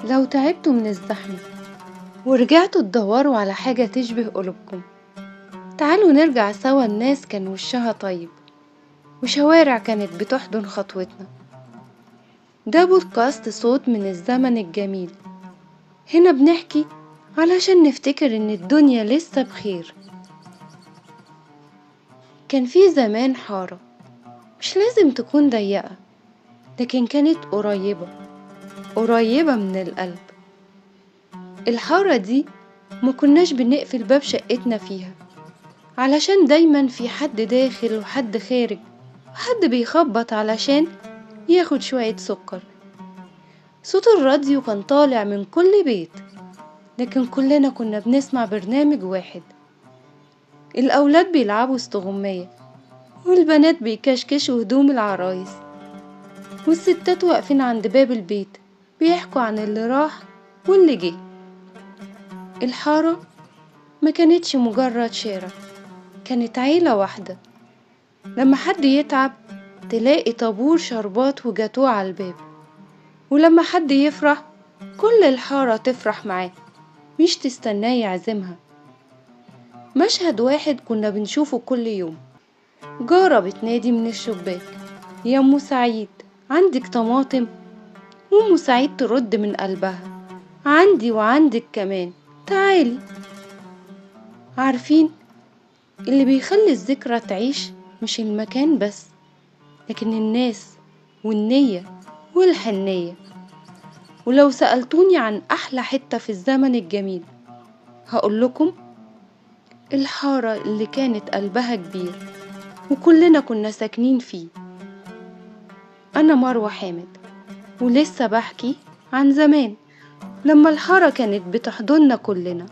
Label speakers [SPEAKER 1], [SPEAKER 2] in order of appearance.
[SPEAKER 1] لو تعبتوا من الزحمة ورجعتوا تدوروا على حاجة تشبه قلوبكم، تعالوا نرجع سوا. الناس كان وشها طيب وشوارع كانت بتحضن خطوتنا. ده بودكاست صوت من الزمن الجميل. هنا بنحكي علشان نفتكر ان الدنيا لسه بخير. كان في زمان حارة مش لازم تكون ضيقة، لكن كانت قريبة من القلب. الحارة دي ما كناش بنقفل باب شقتنا فيها، علشان دايما في حد داخل وحد خارج، وحد بيخبط علشان ياخد شوية سكر. صوت الراديو كان طالع من كل بيت، لكن كلنا كنا بنسمع برنامج واحد. الأولاد بيلعبوا استغمية، والبنات بيكشكشوا هدوم العرايس، والستات واقفين عند باب البيت بيحكوا عن اللي راح واللي جه. الحارة ما كانتش مجرد شارع، كانت عيلة واحدة. لما حد يتعب تلاقي طابور شربات وجاتوه على الباب، ولما حد يفرح كل الحارة تفرح معاه، مش تستناه يعزمها. مشهد واحد كنا بنشوفه كل يوم: جارة بتنادي من الشباك: يا أم سعيد، عندك طماطم؟ وأم سعيد ترد من قلبها: عندي وعندك كمان، تعالي. عارفين اللي بيخلي الذكرى تعيش مش المكان بس، لكن الناس والنية والحنية. ولو سألتوني عن أحلى حتة في الزمن الجميل، هقول لكم الحارة اللي كانت قلبها كبير وكلنا كنا ساكنين فيه. أنا مروة حامد، ولسه بحكي عن زمان لما الحارة كانت بتحضننا كلنا.